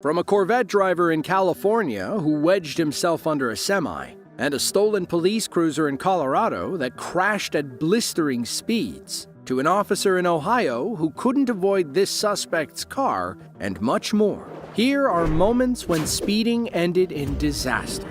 From a Corvette driver in California who wedged himself under a semi, and a stolen police cruiser in Colorado that crashed at blistering speeds, to an officer in Ohio who couldn't avoid this suspect's car, and much more. Here are moments when speeding ended in disaster.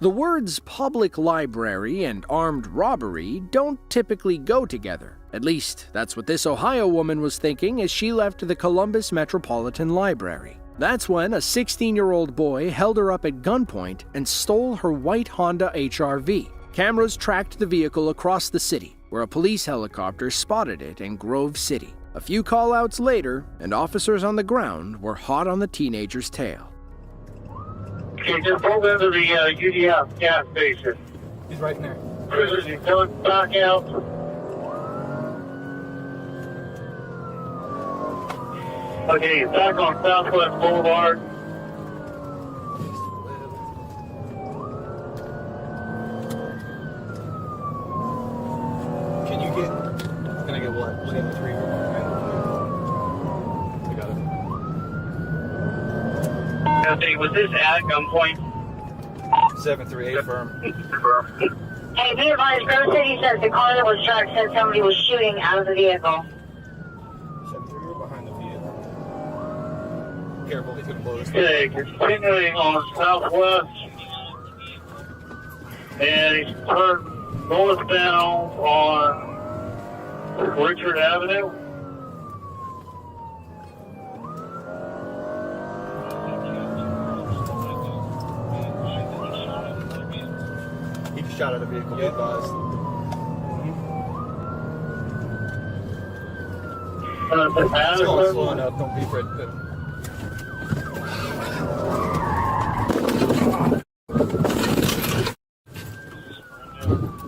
The words public library and armed robbery don't typically go together. At least, that's what this Ohio woman was thinking as she left the Columbus Metropolitan Library. That's when a 16-year-old boy held her up at gunpoint and stole her white Honda HR-V. Cameras tracked the vehicle across the city, where a police helicopter spotted it in Grove City. A few call-outs later, and officers on the ground were hot on the teenager's tail. Okay, just pulled into the UDF gas station. He's right in there. Cruisers, he's coming back out. Okay, he's back on Southwest Boulevard. Can you get... Can I get what? 73? I got it. Okay, was this at gunpoint? 738 firm. Hey, be advised, Grove City says the car that was tracked said somebody was shooting out of the vehicle. 738 behind the vehicle. Careful, he's gonna blow this. Okay, continuing on Southwest. And he's turned northbound on Richard Avenue. He shot at a vehicle, be advised. It's going slow enough, don't be afraid to pit him.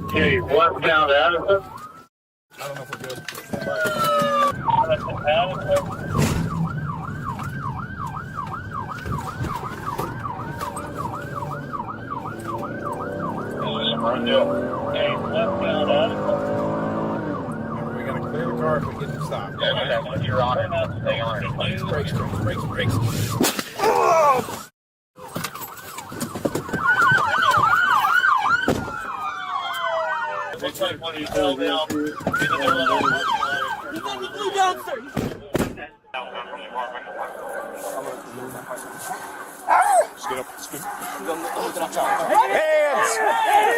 Okay, westbound Addison. I don't know if we're good. Addison. Remember, we gotta clear the car if we get him stopped. Yeah, you're on it. Stay on it. Brakes. Looks like when he fell down. Scoot up, scoot. Hands!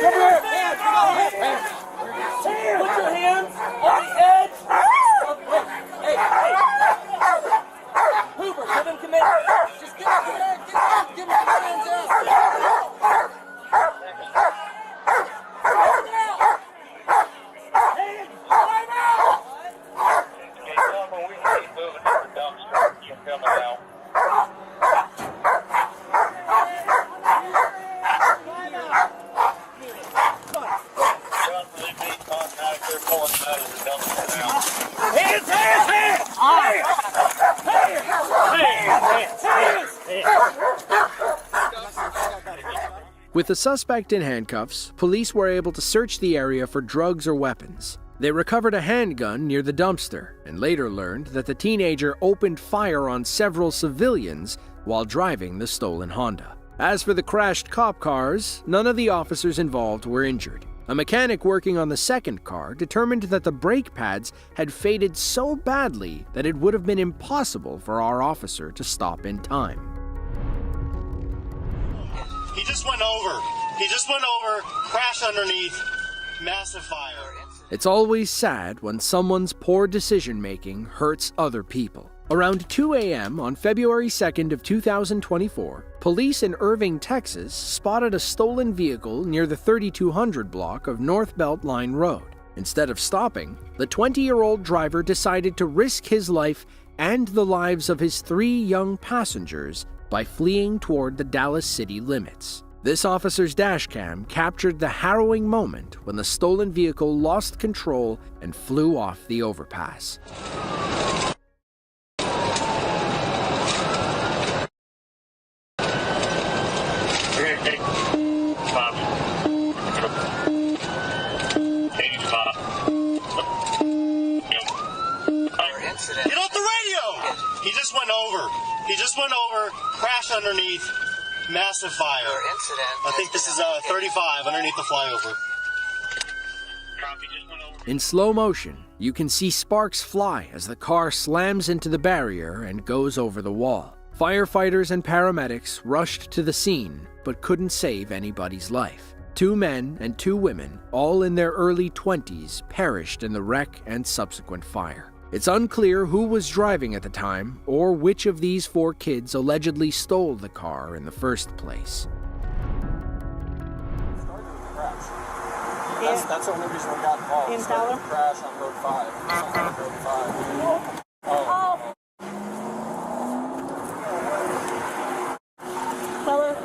Come here! Hands! Put your hands on the edge! Hey! Hoover, give him command! Just give him command! Give him commands out! With the suspect in handcuffs, police were able to search the area for drugs or weapons. They recovered a handgun near the dumpster and later learned that the teenager opened fire on several civilians while driving the stolen Honda. As for the crashed cop cars, none of the officers involved were injured. A mechanic working on the second car determined that the brake pads had faded so badly that it would have been impossible for our officer to stop in time. He just went over, crashed underneath, massive fire. It's always sad when someone's poor decision-making hurts other people. Around 2 a.m. on February 2nd of 2024, police in Irving, Texas, spotted a stolen vehicle near the 3200 block of North Beltline Road. Instead of stopping, the 20-year-old driver decided to risk his life and the lives of his 3 young passengers by fleeing toward the Dallas city limits. This officer's dashcam captured the harrowing moment when the stolen vehicle lost control and flew off the overpass. Get off the radio! He just went over. He just went over, crashed underneath, massive fire. I think this is 35 underneath the flyover. In slow motion, you can see sparks fly as the car slams into the barrier and goes over the wall. Firefighters and paramedics rushed to the scene, but couldn't save anybody's life. 2 men and 2 women, all in their early 20s, perished in the wreck and subsequent fire. It's unclear who was driving at the time or which of these 4 kids allegedly stole the car in the first place. That's the only reason we got involved. In Fowler? Crash on Road 5. On Road 5. Oh. Fella,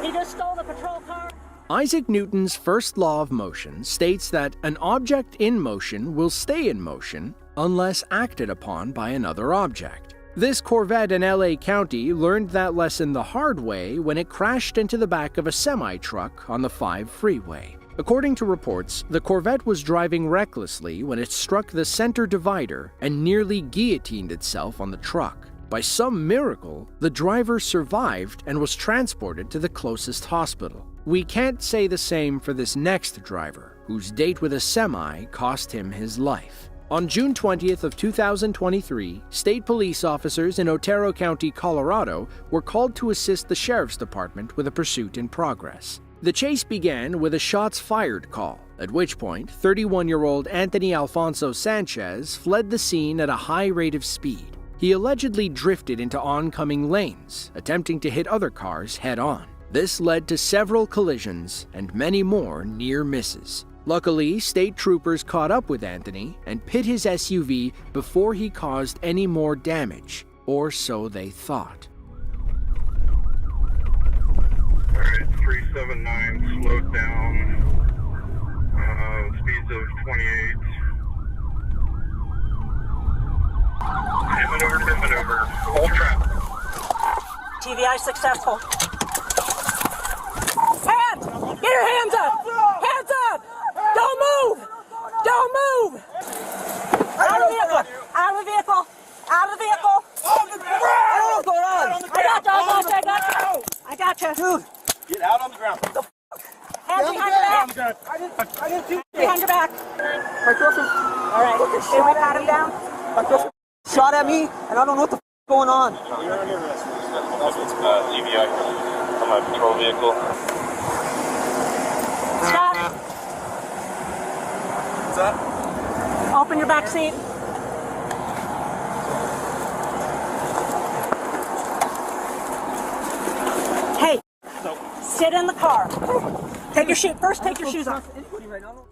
he just stole the patrol car. Isaac Newton's first law of motion states that an object in motion will stay in motion unless acted upon by another object. This Corvette in LA County learned that lesson the hard way when it crashed into the back of a semi-truck on the 5 freeway. According to reports, the Corvette was driving recklessly when it struck the center divider and nearly guillotined itself on the truck. By some miracle, the driver survived and was transported to the closest hospital. We can't say the same for this next driver, whose date with a semi cost him his life. On June 20th of 2023, state police officers in Otero County, Colorado, were called to assist the sheriff's department with a pursuit in progress. The chase began with a shots fired call, at which point 31-year-old Anthony Alfonso Sanchez fled the scene at a high rate of speed. He allegedly drifted into oncoming lanes, attempting to hit other cars head-on. This led to several collisions and many more near misses. Luckily, state troopers caught up with Anthony and pit his SUV before he caused any more damage, or so they thought. Alright, 379, slowed down, speeds of 28. Hit maneuver, hold traffic. TVI successful. Hands! Get your hands up! Hands up! Don't move! Don't move! Out of the vehicle! Out of the vehicle! Out of the vehicle! I don't know what's going on! I got you! Dude! Get out on the ground. Hands behind your back! I didn't do Behind your back! My girlfriend Alright, did we pat him down? shot at me, and I don't know what the going on. It's EVI on my patrol vehicle. Stop! What's that? Open your back seat. Hey! Sit in the car. Take your shoes. First, take your shoes off.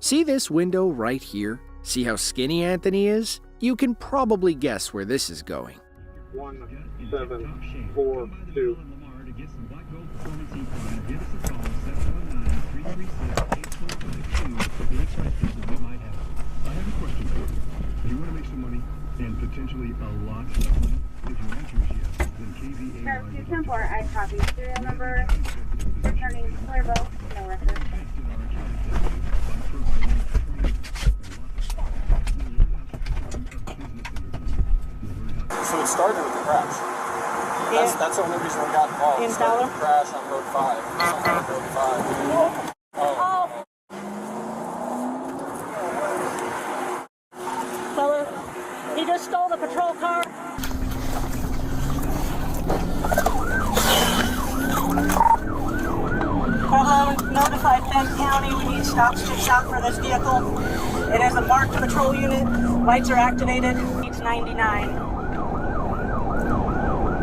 See this window right here? See how skinny Anthony is? You can probably guess where this is going. 1742. Sheriff 210-4, I copy. Serial number, returning Clearville, no record. So it started with the crash. That's the only reason we got involved. In Fowler? Crash on Road 5. On Road 5. Oh. Fella, he just stole the patrol car. Hello, notified Bend County. We need stop sticks out for this vehicle. It is a marked patrol unit. Lights are activated. Needs 99.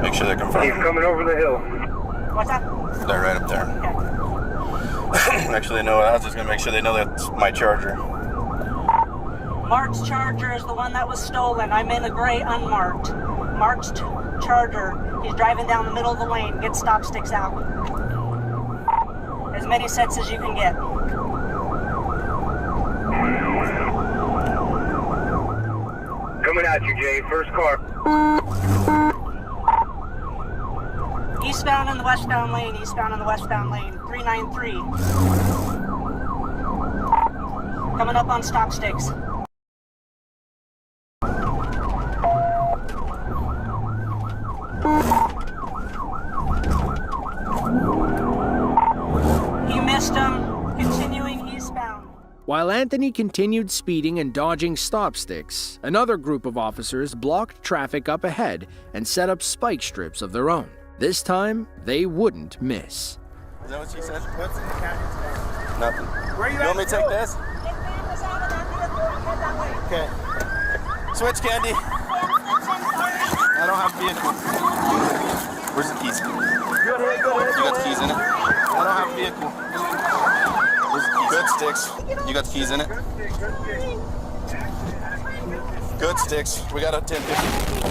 Make sure they're He's confirmed. coming over the hill. What's that? They're right up there. Okay. Actually, no, I was just gonna make sure they know that's my Charger. Mark's Charger is the one that was stolen. I'm in a gray unmarked. Mark's Charger. He's driving down the middle of the lane. Get stop sticks out. As many sets as you can get. Coming at you, Jay. First car. Eastbound in the westbound lane. Eastbound in the westbound lane. 393. Coming up on stop sticks. You missed him. Continuing eastbound. While Anthony continued speeding and dodging stop sticks, another group of officers blocked traffic up ahead and set up spike strips of their own. This time, they wouldn't miss. Is that what she said? What's in the canyon? Nothing. Where You want me to take this? Okay. Switch, Candy. I don't have a vehicle. Where's the keys? You got the keys in it? I don't have a vehicle. Where's the keys? Good sticks. You got the keys in it? Good sticks. We got a 1050.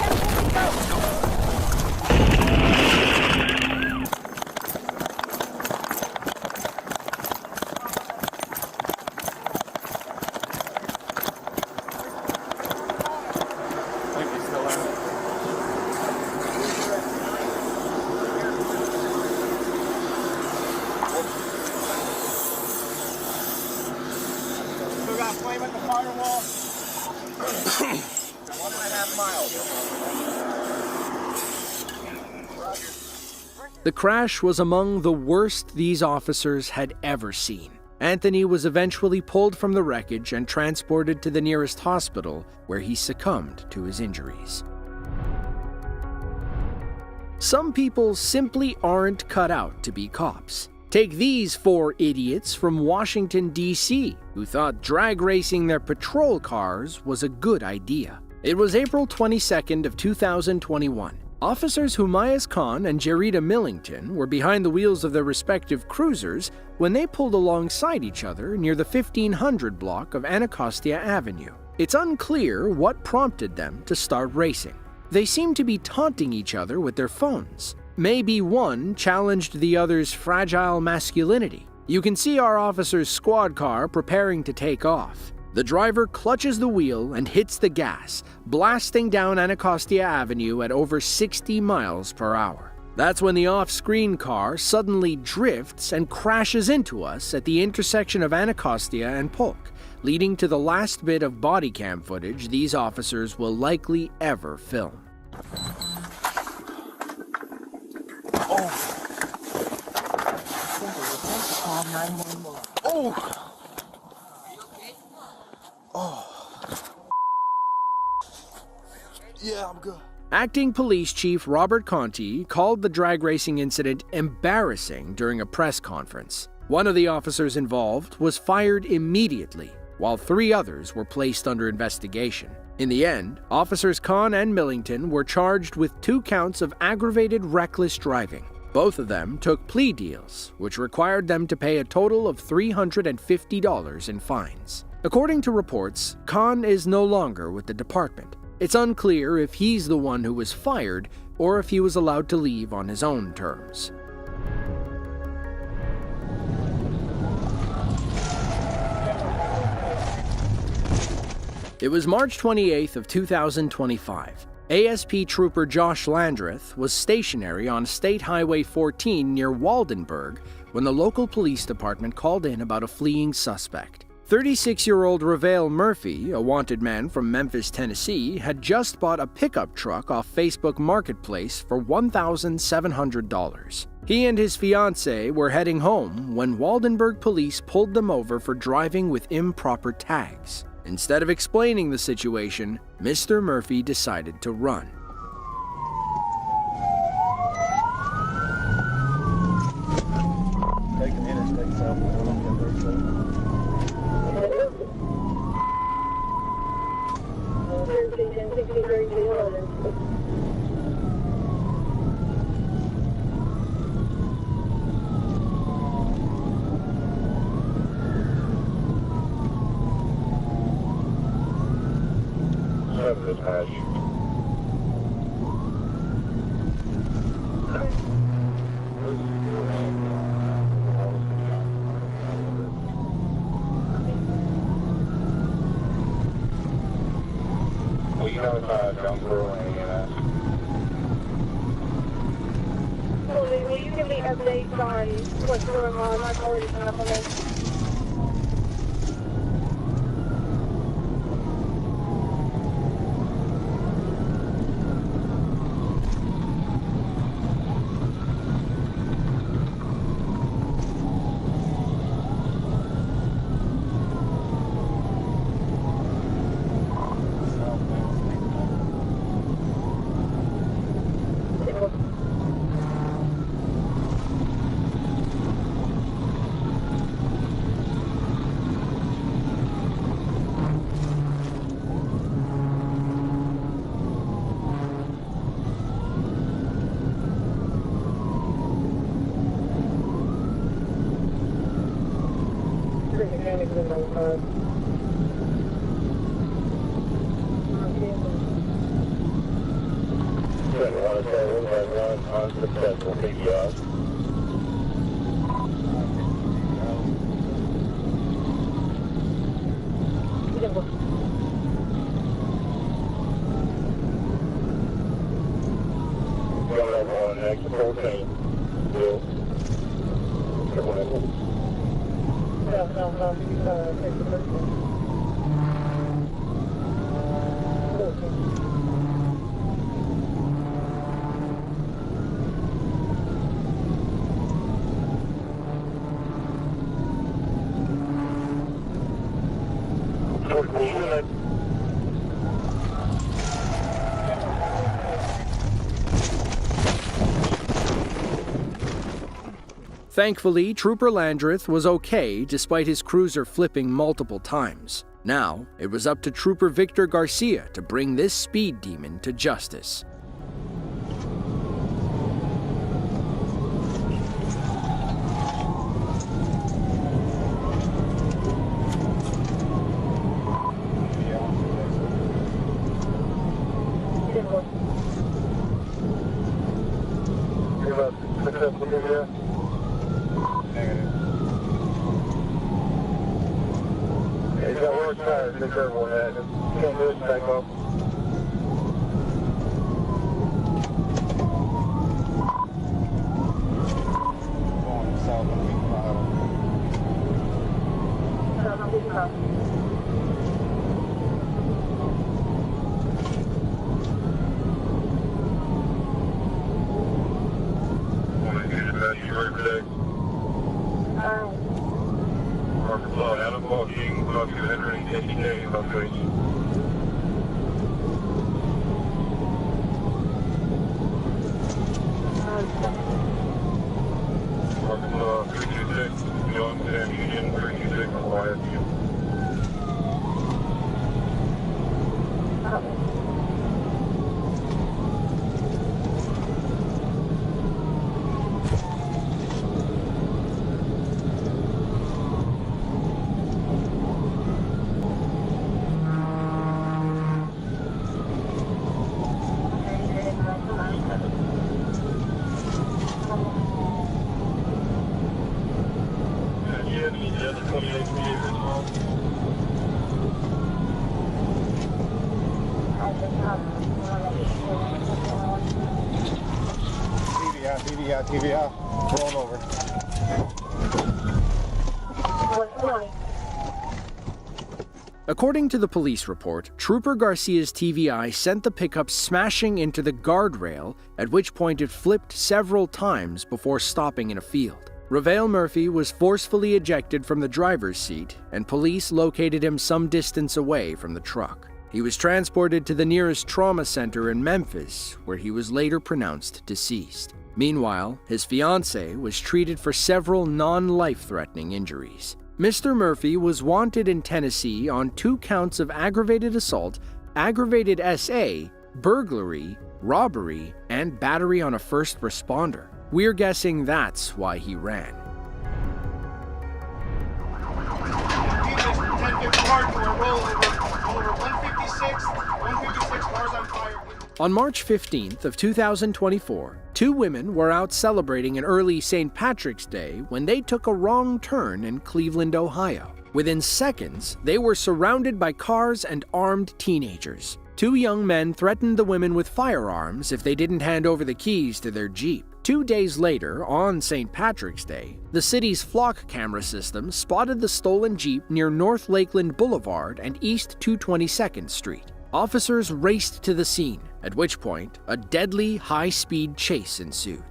Still got flame at the firewall. 1.5 miles. The crash was among the worst these officers had ever seen. Anthony was eventually pulled from the wreckage and transported to the nearest hospital, where he succumbed to his injuries. Some people simply aren't cut out to be cops. Take these 4 idiots from Washington, D.C., who thought drag racing their patrol cars was a good idea. It was April 22nd of 2021. Officers Humayas Khan and Jerita Millington were behind the wheels of their respective cruisers when they pulled alongside each other near the 1500 block of Anacostia Avenue. It's unclear what prompted them to start racing. They seemed to be taunting each other with their phones. Maybe one challenged the other's fragile masculinity. You can see our officer's squad car preparing to take off. The driver clutches the wheel and hits the gas, blasting down Anacostia Avenue at over 60 miles per hour. That's when the off-screen car suddenly drifts and crashes into us at the intersection of Anacostia and Polk, leading to the last bit of body cam footage these officers will likely ever film. Yeah, I'm good. Acting Police Chief Robert Conti called the drag racing incident embarrassing during a press conference. One of the officers involved was fired immediately, while 3 others were placed under investigation. In the end, Officers Khan and Millington were charged with 2 counts of aggravated reckless driving. Both of them took plea deals, which required them to pay a total of $350 in fines. According to reports, Khan is no longer with the department. It's unclear if he's the one who was fired or if he was allowed to leave on his own terms. It was March 28th of 2025. ASP Trooper Josh Landreth was stationary on State Highway 14 near Waldenburg when the local police department called in about a fleeing suspect. 36-year-old Ravale Murphy, a wanted man from Memphis, Tennessee, had just bought a pickup truck off Facebook Marketplace for $1,700. He and his fiancée were heading home when Waldenburg police pulled them over for driving with improper tags. Instead of explaining the situation, Mr. Murphy decided to run. Take an interstate south. Will you give me updates on what's going on? I've already been up on this. Unsuccessful PBR. Going on exit 14. Bill. Thankfully, Trooper Landreth was okay despite his cruiser flipping multiple times. Now, it was up to Trooper Victor Garcia to bring this speed demon to justice. He's got worse tires, be careful with that. Can't do it, take off. Arkansas, Adam Walking, about 250K, about 3. Arkansas, 326, beyond Sam Union, 326, quiet. TVI, rolling over. According to the police report, Trooper Garcia's TVI sent the pickup smashing into the guardrail, at which point it flipped several times before stopping in a field. Ravale Murphy was forcefully ejected from the driver's seat, and police located him some distance away from the truck. He was transported to the nearest trauma center in Memphis, where he was later pronounced deceased. Meanwhile, his fiancée was treated for several non-life-threatening injuries. Mr. Murphy was wanted in Tennessee on 2 counts of aggravated assault, aggravated SA, burglary, robbery, and battery on a first responder. We're guessing that's why he ran. On March 15th of 2024, 2 women were out celebrating an early St. Patrick's Day when they took a wrong turn in Cleveland, Ohio. Within seconds, they were surrounded by cars and armed teenagers. 2 young men threatened the women with firearms if they didn't hand over the keys to their Jeep. 2 days later, on St. Patrick's Day, the city's flock camera system spotted the stolen Jeep near North Lakeland Boulevard and East 222nd Street. Officers raced to the scene, at which point, a deadly high-speed chase ensued.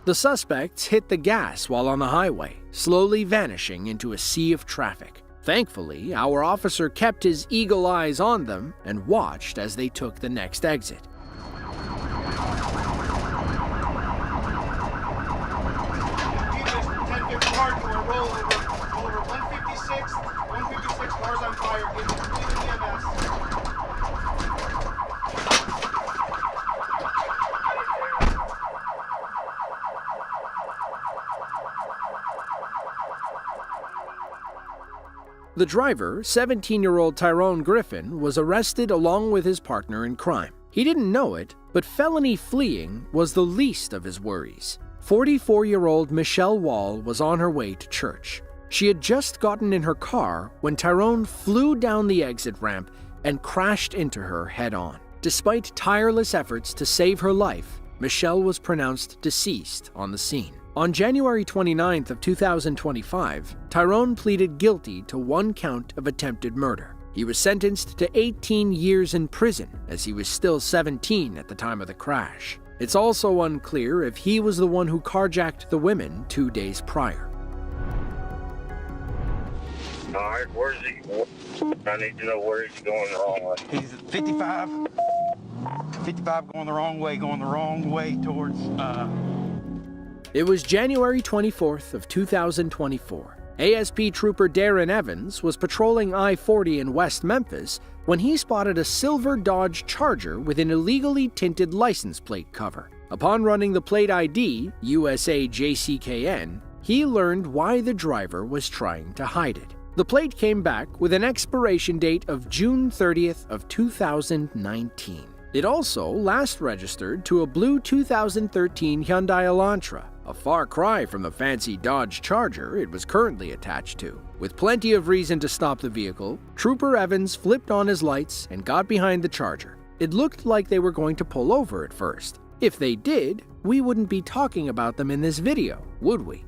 The suspects hit the gas while on the highway, slowly vanishing into a sea of traffic. Thankfully, our officer kept his eagle eyes on them and watched as they took the next exit. The driver, 17-year-old Tyrone Griffin, was arrested along with his partner in crime. He didn't know it, but felony fleeing was the least of his worries. 44-year-old Michelle Wall was on her way to church. She had just gotten in her car when Tyrone flew down the exit ramp and crashed into her head-on. Despite tireless efforts to save her life, Michelle was pronounced deceased on the scene. On January 29th of 2025, Tyrone pleaded guilty to 1 count of attempted murder. He was sentenced to 18 years in prison, as he was still 17 at the time of the crash. It's also unclear if he was the one who carjacked the women 2 days prior. All right, where's he? I need to know where he's going the wrong way. He's at 55 going the wrong way towards, It was January 24th of 2024. ASP Trooper Darren Evans was patrolling I-40 in West Memphis when he spotted a silver Dodge Charger with an illegally tinted license plate cover. Upon running the plate ID, USA JCKN, he learned why the driver was trying to hide it. The plate came back with an expiration date of June 30th of 2019. It also last registered to a blue 2013 Hyundai Elantra, a far cry from the fancy Dodge Charger it was currently attached to. With plenty of reason to stop the vehicle, Trooper Evans flipped on his lights and got behind the Charger. It looked like they were going to pull over at first. If they did, we wouldn't be talking about them in this video, would we?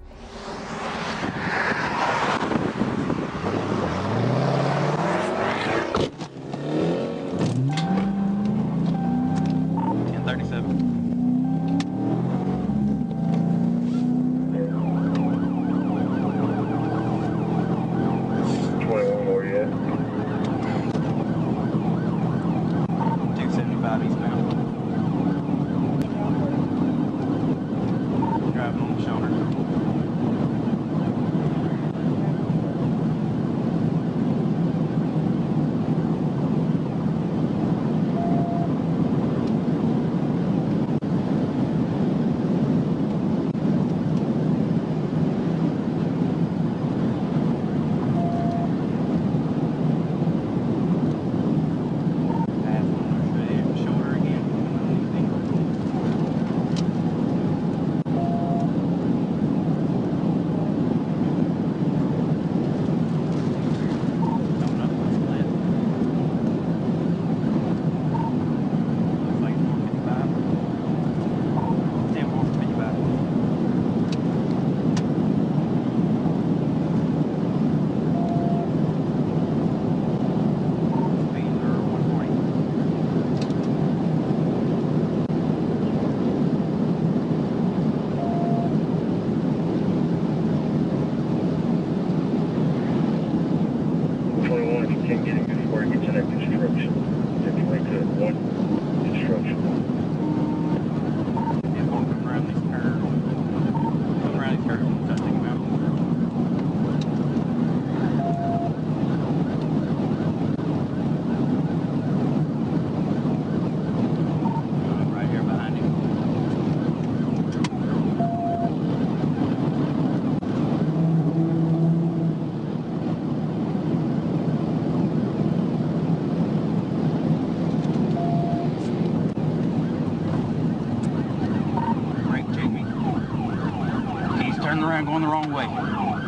Going the wrong way.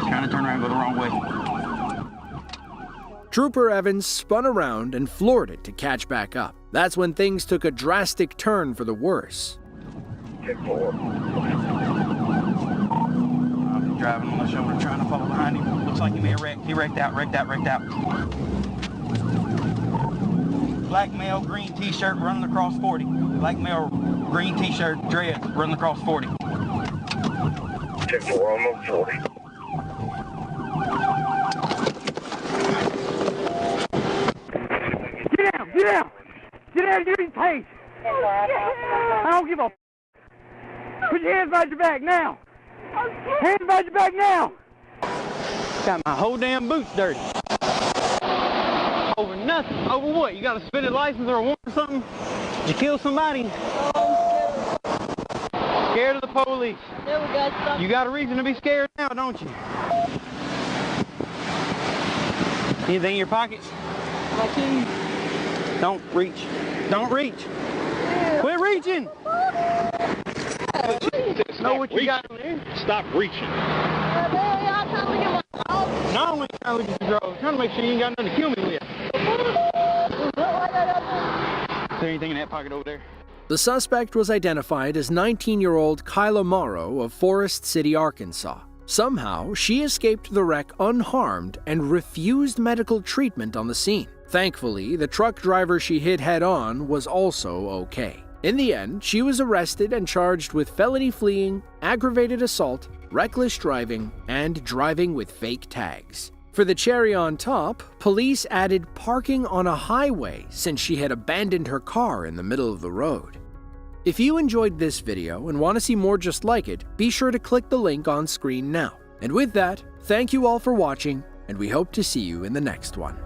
Trying to turn around and go the wrong way. Trooper Evans spun around and floored it to catch back up. That's when things took a drastic turn for the worse. Take 4. I'm driving on the shoulder, trying to follow behind him. Looks like he may have wrecked. He wrecked out. Black male, green t-shirt, running across 40. Black male, green t-shirt, dreads, running across 40. 10-4, I'm on 4. Get down! Get down! Get down and give me pace! I don't give a f***. Put your hands behind your back now! Hands behind your back now! Got my whole damn boots dirty. Over nothing. Over what? You got a suspended license or a warrant or something? Did you kill somebody? Scared of the police. You got a reason to be scared now, don't you? Anything in your pockets? My keys. Don't reach. Don't reach. Quit reaching. Know what you got in there? Stop reaching. No, I'm trying to look at your drawers. Trying to make sure you ain't got nothing to kill me with. Is there anything in that pocket over there? The suspect was identified as 19-year-old Kyla Morrow of Forest City, Arkansas. Somehow, she escaped the wreck unharmed and refused medical treatment on the scene. Thankfully, the truck driver she hit head-on was also okay. In the end, she was arrested and charged with felony fleeing, aggravated assault, reckless driving, and driving with fake tags. For the cherry on top, police added parking on a highway since she had abandoned her car in the middle of the road. If you enjoyed this video and want to see more just like it, be sure to click the link on screen now. And with that, thank you all for watching, and we hope to see you in the next one.